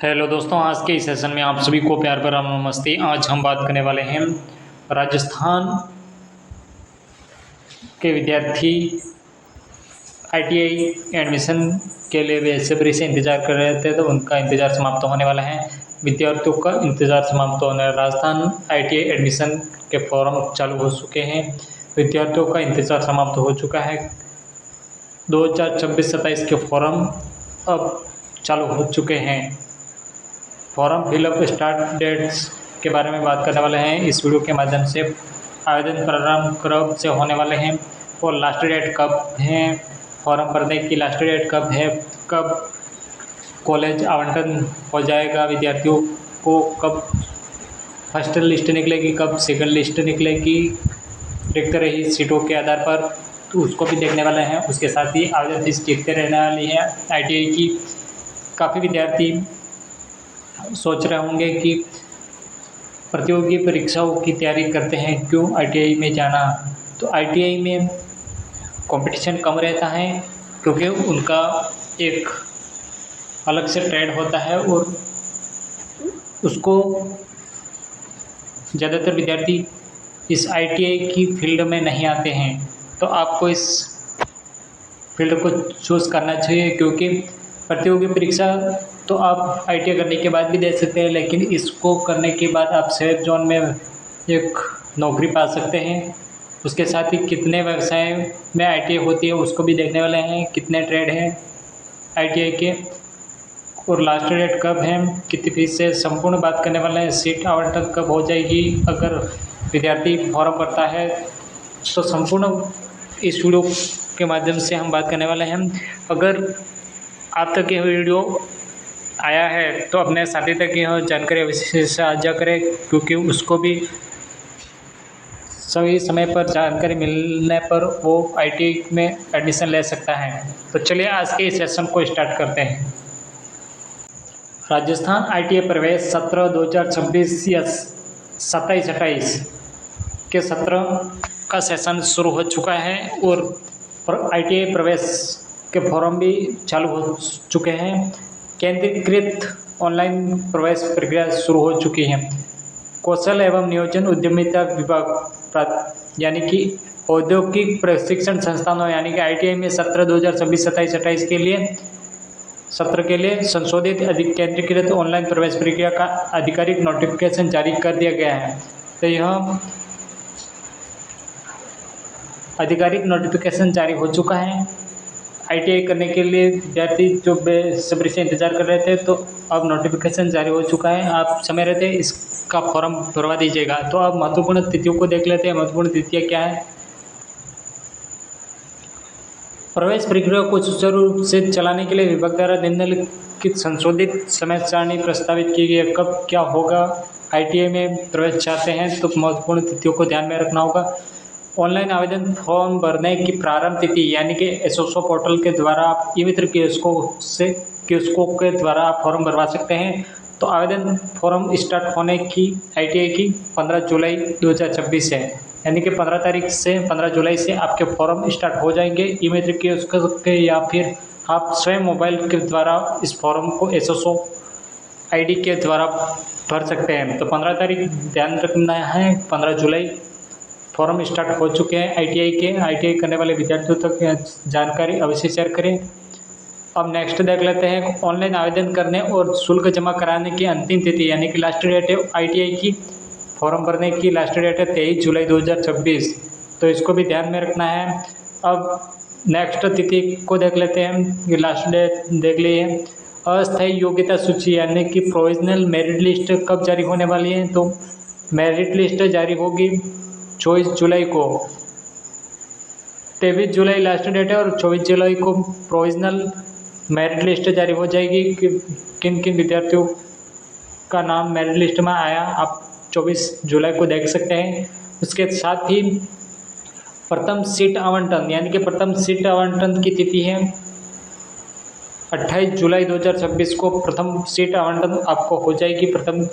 Hello दोस्तों, आज के इस सेशन में आप सभी को प्यार भरा नमस्ते। आज हम बात करने वाले हैं राजस्थान के विद्यार्थी आईटीआई एडमिशन के लिए बेसब्री से इंतज़ार कर रहे थे, तो उनका इंतज़ार समाप्त होने वाला है। विद्यार्थियों का इंतज़ार समाप्त होने वाला। राजस्थान आईटीआई एडमिशन के फॉर्म चालू हो चुके हैं। विद्यार्थियों का इंतज़ार समाप्त हो चुका है। 2026-27 के फॉर्म अब चालू हो चुके हैं। फॉर्म फिलअप स्टार्ट डेट्स के बारे में बात करने वाले हैं इस वीडियो के माध्यम से। आवेदन प्रारंभ कब से होने वाले हैं और लास्ट डेट कब है, फॉर्म भरने की लास्ट डेट कब है, कब कॉलेज आवंटन हो जाएगा विद्यार्थियों को, कब फर्स्ट लिस्ट निकलेगी, कब सेकंड लिस्ट निकलेगी रिक्त रही सीटों के आधार पर, तो उसको भी देखने वाले हैं। उसके साथ ही आवेदन फीस कितने रहने वाली है आईटीआई की। काफ़ी विद्यार्थी सोच रहे होंगे कि प्रतियोगी परीक्षाओं की तैयारी करते हैं, क्यों आईटीआई में जाना। तो आईटीआई में कंपटीशन कम रहता है क्योंकि उनका एक अलग से ट्रेड होता है और उसको ज़्यादातर विद्यार्थी इस आईटीआई की फील्ड में नहीं आते हैं। तो आपको इस फील्ड को चूज़ करना चाहिए, क्योंकि प्रतियोगी परीक्षा तो आप आईटीआई करने के बाद भी दे सकते हैं, लेकिन इसको करने के बाद आप सेफ जोन में एक नौकरी पा सकते हैं। उसके साथ ही कितने व्यवसाय में आईटीआई होती है उसको भी देखने वाले हैं, कितने ट्रेड हैं आईटीआई के और लास्ट डेट कब है, कितनी फीस है, संपूर्ण बात करने वाले हैं। सीट आवंटन कब हो जाएगी अगर विद्यार्थी फॉर्म भरता है, तो संपूर्ण इस वीडियो के माध्यम से हम बात करने वाले हैं। अगर आप तक यह वीडियो आया है तो अपने साथी तक यह जानकारी अवश्य साझा करें, क्योंकि उसको भी सही समय पर जानकारी मिलने पर वो आईटीआई में एडमिशन ले सकता है। तो चलिए आज के इस सेशन को स्टार्ट करते हैं। राजस्थान आईटीआई प्रवेश सत्र 2026 या 27-28 के सत्र का सेशन शुरू हो चुका है और आईटीआई प्रवेश के फॉर्म भी चालू हो चुके हैं। केंद्रीकृत ऑनलाइन प्रवेश प्रक्रिया शुरू हो चुकी है। कौशल एवं नियोजन उद्यमिता विभाग यानी कि औद्योगिक प्रशिक्षण संस्थानों यानी कि आईटीआई में सत्र 2026-27-28 के लिए सत्र के लिए संशोधित केंद्रीकृत ऑनलाइन प्रवेश प्रक्रिया का आधिकारिक नोटिफिकेशन जारी कर दिया गया है। तो यह आधिकारिक नोटिफिकेशन जारी हो चुका है। आईटीआई करने के लिए विद्यार्थी जो बेसब्री से इंतज़ार कर रहे थे, तो अब नोटिफिकेशन जारी हो चुका है। आप समय रहते इसका फॉर्म भरवा दीजिएगा। तो अब महत्वपूर्ण तिथियों को देख लेते हैं। महत्वपूर्ण तिथियाँ क्या है। प्रवेश प्रक्रिया को सुचारू रूप से चलाने के लिए विभाग द्वारा निम्नलिखित संशोधित समय सारणी प्रस्तावित की गई है। कब क्या होगा, आईटीआई में प्रवेश चाहते हैं तो महत्वपूर्ण तिथियों को ध्यान में रखना होगा। ऑनलाइन आवेदन फॉर्म भरने की प्रारंभ तिथि यानी कि एसोसो पोर्टल के द्वारा आप ई मित्र कियोस्को के द्वारा आप फॉर्म भरवा सकते हैं। तो आवेदन फॉर्म स्टार्ट होने की आईटीआई की 15 जुलाई 2026 है, यानी कि 15 तारीख से 15 जुलाई से आपके फॉर्म स्टार्ट हो जाएंगे ई मित्र कियोस्को के, या फिर आप स्वयं मोबाइल के द्वारा इस फॉर्म को एसोसो आईडी के द्वारा भर सकते हैं। तो 15 तारीख ध्यान रखना है, 15 जुलाई फॉर्म स्टार्ट हो चुके हैं आईटीआई के। आईटीआई करने वाले विद्यार्थियों तक जानकारी अवश्य शेयर करें। अब नेक्स्ट देख लेते हैं। ऑनलाइन आवेदन करने और शुल्क जमा कराने की अंतिम तिथि यानी कि लास्ट डेट है आईटीआई की फॉर्म भरने की लास्ट डेट है 23 जुलाई 2026। तो इसको भी ध्यान में रखना है। अब नेक्स्ट तिथि को देख लेते हैं। ये लास्ट डेट देख लिए। अस्थायी योग्यता सूची यानी कि प्रोविजनल मेरिट लिस्ट कब जारी होने वाली है। तो मेरिट लिस्ट जारी होगी 24 जुलाई को। 23 जुलाई लास्ट डेट है और 24 जुलाई को प्रोविजनल मेरिट लिस्ट जारी हो जाएगी कि किन किन विद्यार्थियों का नाम मेरिट लिस्ट में आया, आप 24 जुलाई को देख सकते हैं। उसके साथ ही प्रथम सीट आवंटन यानी कि प्रथम सीट आवंटन की तिथि है 28 जुलाई 2026 को प्रथम सीट आवंटन आपको हो जाएगी। प्रथम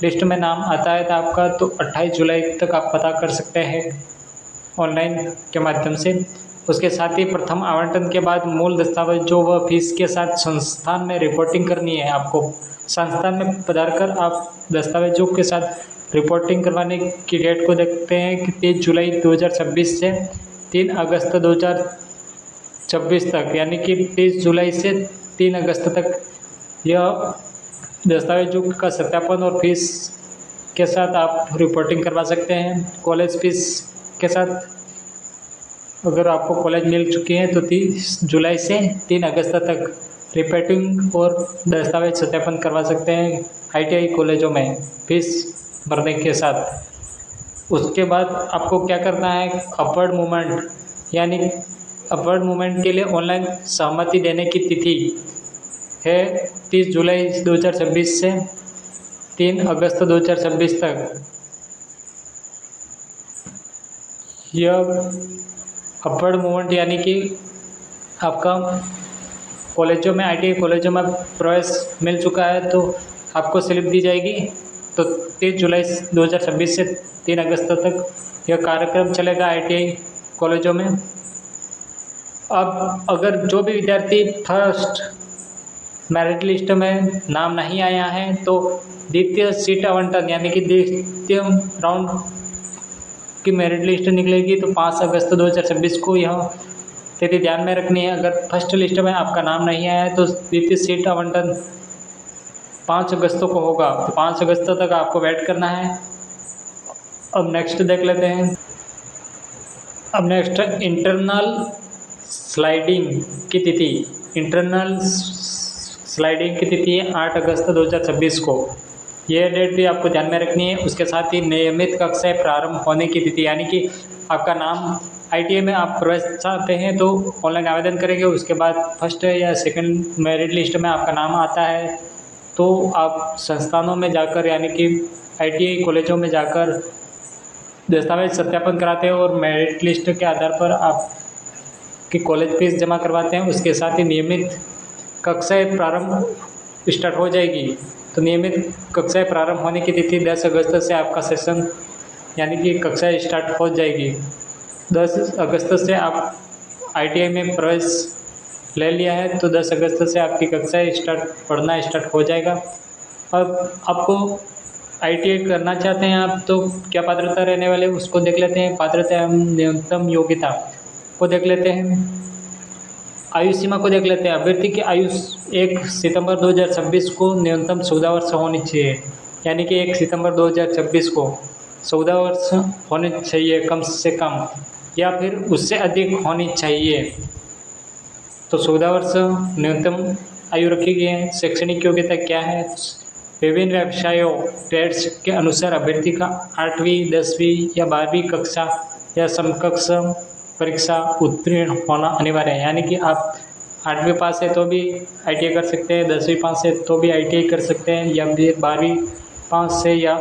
लिस्ट में नाम आता है तो आपका, तो 28 जुलाई तक आप पता कर सकते हैं ऑनलाइन के माध्यम से। उसके साथ ही प्रथम आवंटन के बाद मूल दस्तावेज जो वह फीस के साथ संस्थान में रिपोर्टिंग करनी है आपको। संस्थान में पधारकर आप दस्तावेजों के साथ रिपोर्टिंग करवाने की डेट को देखते हैं कि 30 जुलाई 2026 से 3 अगस्त 2026 तक, यानी कि 30 जुलाई से 3 अगस्त तक यह दस्तावेजों का सत्यापन और फीस के साथ आप रिपोर्टिंग करवा सकते हैं। कॉलेज फीस के साथ अगर आपको कॉलेज मिल चुकी है तो 30 जुलाई से 3 अगस्त तक रिपोर्टिंग और दस्तावेज सत्यापन करवा सकते हैं ITI कॉलेजों में फीस भरने के साथ। उसके बाद आपको क्या करना है, अपवर्ड मूवमेंट, यानी अपवर्ड मूवमेंट के लिए ऑनलाइन सहमति देने की तिथि है 30 जुलाई 2026 से 3 अगस्त 2026 तक। यह अपवर्ड मूवमेंट यानी कि आपका कॉलेजों में ITI कॉलेजों में प्रवेश मिल चुका है तो आपको स्लिप दी जाएगी। तो 30 जुलाई 2026 से 3 अगस्त तक यह कार्यक्रम चलेगा ITI कॉलेजों में। अब अगर जो भी विद्यार्थी फर्स्ट मेरिट लिस्ट में नाम नहीं आया है तो द्वितीय सीट आवंटन यानी कि द्वितीय राउंड की मेरिट लिस्ट निकलेगी तो 5 अगस्त 2026 को यह तिथि ध्यान में रखनी है। अगर फर्स्ट लिस्ट में आपका नाम नहीं आया है तो द्वितीय सीट आवंटन 5 अगस्त को होगा, तो 5 अगस्त तक आपको वेट करना है। अब नेक्स्ट देख लेते हैं। अब नेक्स्ट इंटरनल स्लाइडिंग की तिथि। इंटरनल स्लाइडिंग की तिथि है 8 अगस्त 2026 को, यह डेट भी आपको ध्यान में रखनी है। उसके साथ ही नियमित कक्षाएं प्रारंभ होने की तिथि, यानी कि आपका नाम ITI में आप प्रवेश चाहते हैं तो ऑनलाइन आवेदन करेंगे। उसके बाद फर्स्ट या सेकंड मेरिट लिस्ट में आपका नाम आता है तो आप संस्थानों में जाकर यानी कि ITI कॉलेजों में जाकर दस्तावेज सत्यापन कराते हैं और मेरिट लिस्ट के आधार पर आप की कॉलेज फीस जमा करवाते हैं। उसके साथ ही नियमित कक्षाएं प्रारंभ स्टार्ट हो जाएगी। तो नियमित कक्षाएं प्रारंभ होने की तिथि 10 अगस्त से आपका सेशन यानी कि कक्षाएं स्टार्ट हो जाएगी। 10 अगस्त से आप ITI में प्रवेश ले लिया है तो 10 अगस्त से आपकी कक्षाएं पढ़ना स्टार्ट हो जाएगा। अब आपको ITI करना चाहते हैं आप तो क्या पात्रता रहने वाले उसको देख लेते हैं। पात्रता एवं न्यूनतम योग्यता को देख लेते हैं। आयु सीमा को देख लेते हैं। अभ्यर्थी की आयु 1 सितंबर 2026 को न्यूनतम 14 वर्ष होनी चाहिए, यानी कि 1 सितंबर 2026 को 14 वर्ष होने चाहिए कम से कम, या फिर उससे अधिक होनी चाहिए। तो 14 वर्ष न्यूनतम आयु रखी गई है। शैक्षणिक योग्यता क्या है, विभिन्न व्यवसायों ट्रेड्स के अनुसार अभ्यर्थी का 8वीं 10वीं या 12वीं कक्षा या समकक्ष परीक्षा उत्तीर्ण होना अनिवार्य है। यानी कि आप 8वीं पास है तो भी ITI कर सकते हैं, 10वीं पास है तो भी ITI कर सकते हैं, या फिर 12वीं पास से या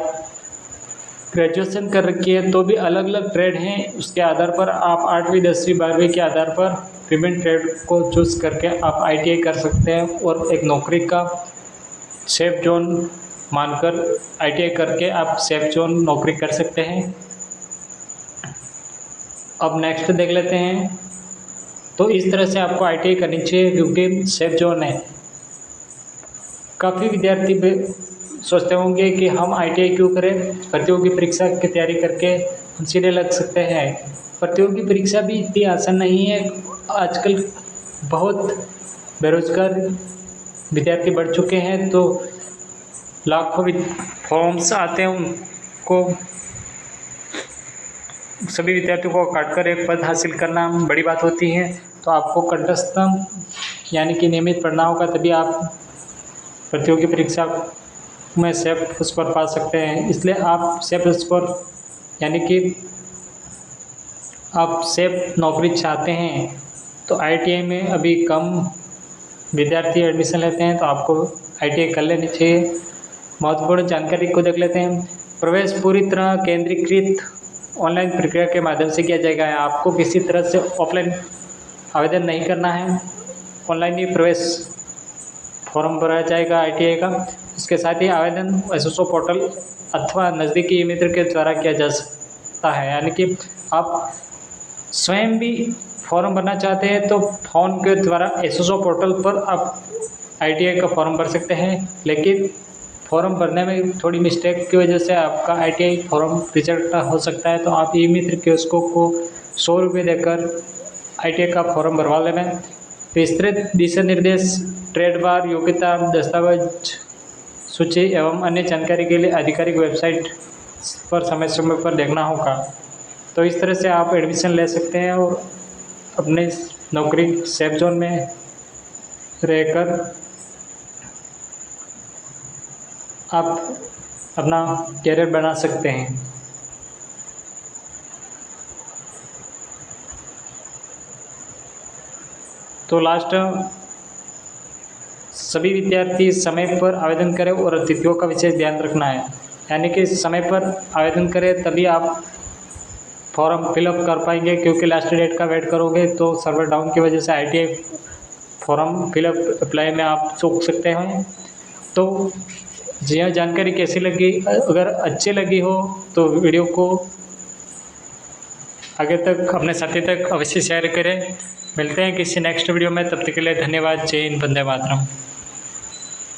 ग्रेजुएशन कर रखी है तो भी अलग अलग ट्रेड हैं। उसके आधार पर आप 8वीं 10वीं 12वीं के आधार पर विभिन्न ट्रेड को चूज़ करके आप ITI कर सकते हैं और एक नौकरी का सेफ जोन मानकर ITI करके आप सेफ जोन नौकरी कर सकते हैं। अब नेक्स्ट देख लेते हैं। तो इस तरह से आपको ITI करनी चाहिए क्योंकि सेफ जोन है। काफ़ी विद्यार्थी सोचते होंगे कि हम ITI क्यों करें, प्रतियोगी परीक्षा की तैयारी करके हम सीधे लग सकते हैं। प्रतियोगी परीक्षा भी इतनी आसान नहीं है। आजकल बहुत बेरोजगार विद्यार्थी बढ़ चुके हैं तो लाखों फॉर्म्स आते हैं, उनको सभी विद्यार्थियों को काटकर एक पद हासिल करना बड़ी बात होती है। तो आपको कंठस्थ यानी कि नियमित पढ़ना होगा, तभी आप प्रतियोगी परीक्षा में सेफ स्कोर पा सकते हैं। इसलिए आप सेफ स्कोर यानी कि आप सेफ नौकरी चाहते हैं तो ITI में अभी कम विद्यार्थी एडमिशन लेते हैं तो आपको ITI कर लेनी चाहिए। महत्वपूर्ण जानकारी को देख लेते हैं। प्रवेश पूरी तरह केंद्रीकृत ऑनलाइन प्रक्रिया के माध्यम से किया जाएगा। आपको किसी तरह से ऑफलाइन आवेदन नहीं करना है, ऑनलाइन ही प्रवेश फॉर्म भरा जाएगा ITI का। इसके साथ ही आवेदन SSO पोर्टल अथवा नज़दीकी मित्र के द्वारा किया जा सकता है, यानी कि आप स्वयं भी फॉर्म भरना चाहते हैं तो फ़ोन के द्वारा एसएसओ पोर्टल पर आप आईटीआई का फॉर्म भर सकते हैं, लेकिन फॉर्म भरने में थोड़ी मिस्टेक की वजह से आपका आईटीआई फॉर्म रिजेक्ट हो सकता है। तो आप ई मित्र कियोस्कों को 100 रुपये देकर आईटीआई का फॉर्म भरवा लेना। विस्तृत दिशा निर्देश, ट्रेड बार, योग्यता, दस्तावेज सूची एवं अन्य जानकारी के लिए आधिकारिक वेबसाइट पर समय समय पर देखना होगा। तो इस तरह से आप एडमिशन ले सकते हैं और अपने नौकरी सेफ जोन में रहकर आप अपना कैरियर बना सकते हैं। तो लास्ट, सभी विद्यार्थी समय पर आवेदन करें और तिथियों का विशेष ध्यान रखना है, यानी कि समय पर आवेदन करें तभी आप फॉर्म फिलअप कर पाएंगे, क्योंकि लास्ट डेट का वेट करोगे तो सर्वर डाउन की वजह से आईटीआई फॉर्म फिलअप अप्लाई में आप चूक सकते हैं। तो यह जानकारी कैसी लगी? अगर अच्छी लगी हो तो वीडियो को आगे तक अपने साथी तक अवश्य शेयर करें। मिलते हैं किसी नेक्स्ट वीडियो में, तब तक के लिए धन्यवाद। जय हिंद, वंदे मातरम।